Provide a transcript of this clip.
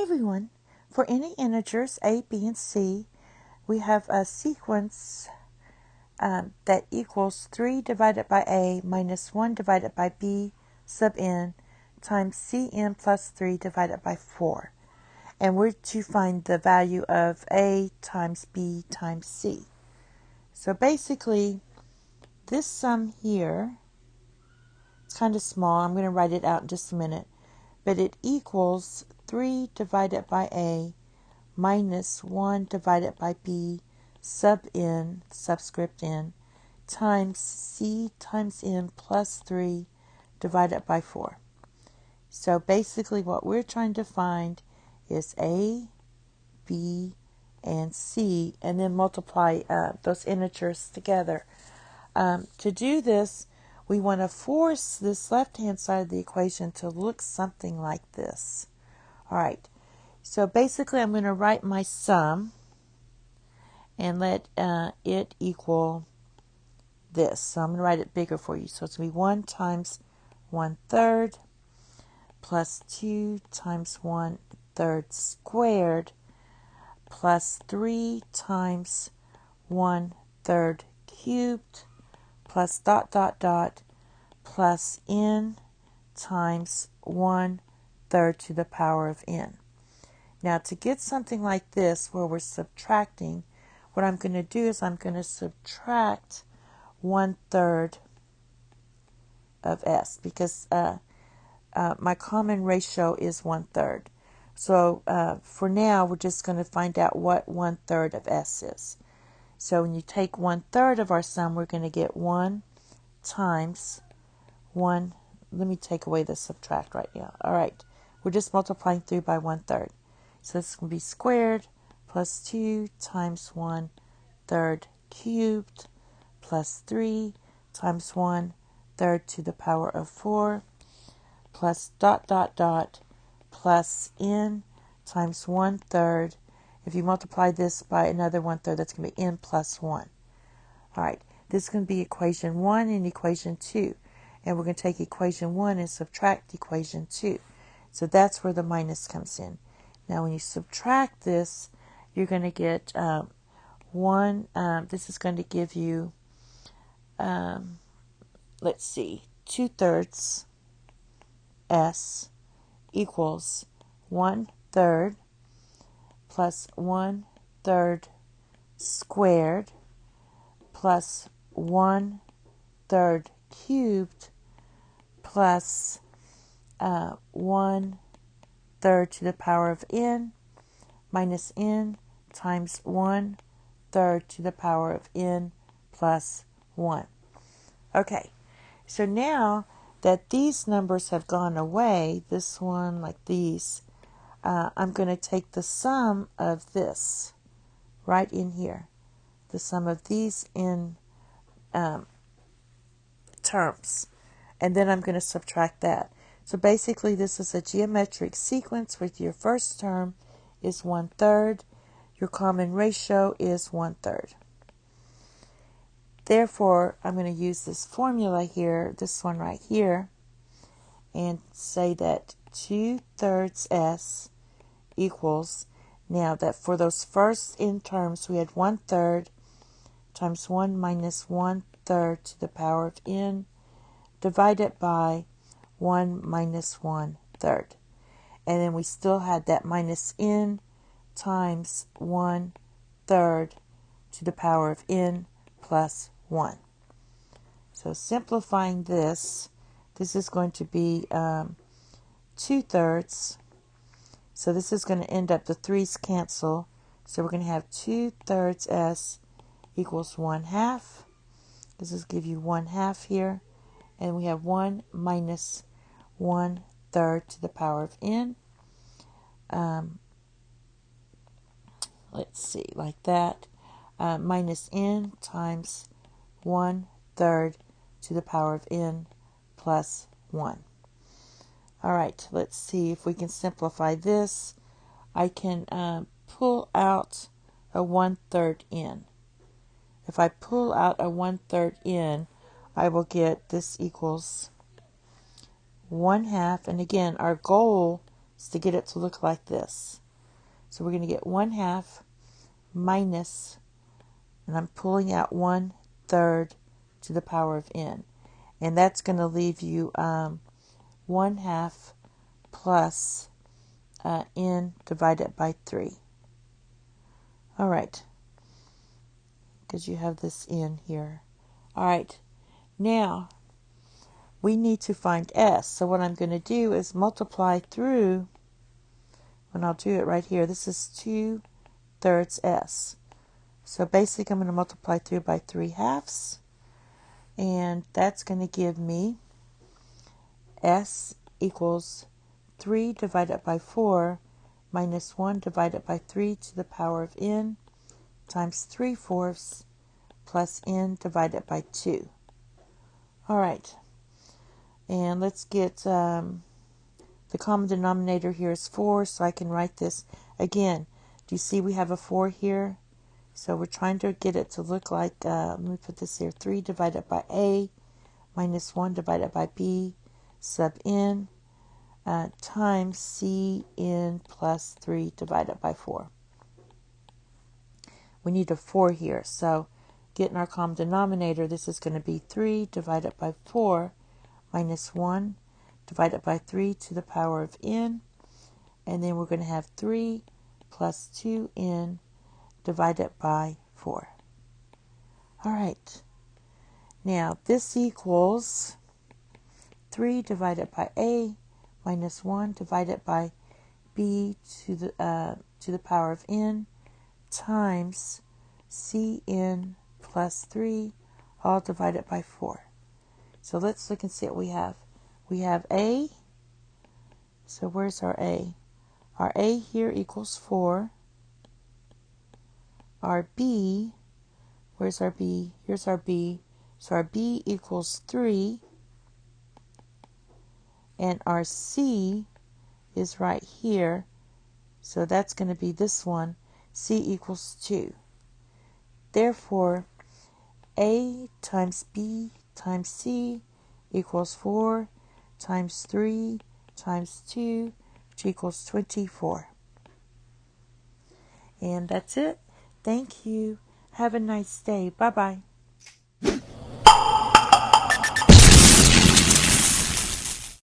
everyone. For any integers a, b, and c, we have a sequence that equals 3 divided by a minus 1 divided by b sub n times cn plus 3 divided by 4. And we're to find the value of a times b times c. So basically, this sum here, it's kind of small. I'm going to write it out in just a minute. But it equals 3 divided by a minus 1 divided by b sub n, subscript n, times c times n plus 3 divided by 4. So basically what we're trying to find is a, b, and c, and then multiply those integers together. To do this, we want to force this left-hand side of the equation to look something like this. All right, so basically I'm going to write my sum and let it equal this. So I'm going to write it bigger for you. So it's going to be 1 times 1/3 plus 2 times 1/3 squared plus 3 times 1/3 cubed plus dot dot dot plus n times 1/3 to the power of n. Now to get something like this where we're subtracting, what I'm going to do is I'm going to subtract 1/3 of s because my common ratio is 1/3. So for now we're just going to find out what 1/3 of s is. So when you take 1/3 of our sum, we're going to get 1 times 1. Let me take away the subtract right now. All right, we're just multiplying through by 1/3. So this is going to be squared plus 2 times 1/3 cubed plus 3 times 1/3 to the power of 4 plus dot dot dot plus n times 1/3. If you multiply this by another 1/3, that's going to be n plus 1. All right, this is going to be equation 1 and equation 2. And we're going to take equation 1 and subtract equation 2. So that's where the minus comes in. Now when you subtract this, you're going to get 1. This is going to give you, let's see, 2/3 s equals 1/3 plus 1/3 squared plus 1/3 cubed plus 1/3 to the power of n minus n times 1/3 to the power of n plus 1. Okay, so now that these numbers have gone away, this one like these, I'm going to take the sum of this right in here, the sum of these in terms, and then I'm going to subtract that. So basically this is a geometric sequence with your first term is 1/3, your common ratio is 1/3. Therefore, I'm going to use this formula here, this one right here, and say that 2/3 s equals, now that for those first n terms we had 1/3 times 1 minus 1/3 to the power of n divided by 1 minus 1/3. And then we still had that minus n times 1/3 to the power of n plus 1. So simplifying this, this is going to be 2/3. So this is going to end up, the 3's cancel. So we're going to have 2/3 s equals 1/2. This is give you 1/2 here. And we have 1 minus 1/3 to the power of n. Let's see, like that. Minus n times 1/3 to the power of n plus 1. All right, let's see if we can simplify this. I can pull out a 1/3 n. If I pull out a 1/3 n, I will get this equals 1/2. And again, our goal is to get it to look like this. So we're going to get 1/2 minus, and I'm pulling out 1/3 to the power of n. And that's going to leave you 1/2 plus n divided by 3. All right, because you have this n here. All right, now we need to find s. So what I'm going to do is multiply through, and I'll do it right here. This is 2/3 s. So basically I'm going to multiply through by 3/2, and that's going to give me s equals 3 divided by 4 minus 1 divided by 3 to the power of n times 3/4 plus n divided by 2. All right, and let's get the common denominator here is 4, so I can write this again. Do you see we have a 4 here? So we're trying to get it to look like, let me put this here, 3 divided by a minus 1 divided by b sub n times cn plus 3 divided by 4. We need a 4 here, so getting our common denominator, this is going to be 3 divided by 4 minus 1 divided by 3 to the power of n, and then we're going to have 3 plus 2n divided by 4. All right, now this equals 3 divided by a minus 1 divided by b to the power of n times cn plus 3 all divided by 4. So let's look and see what we have. We have a, so where's our a? Our a here equals 4. Our b, where's our b? Here's our b. So our b equals 3. And our c is right here. So that's going to be this one. C equals 2. Therefore, a times b times c equals 4 times 3 times 2, which equals 24. And that's it. Thank you. Have a nice day. Bye-bye.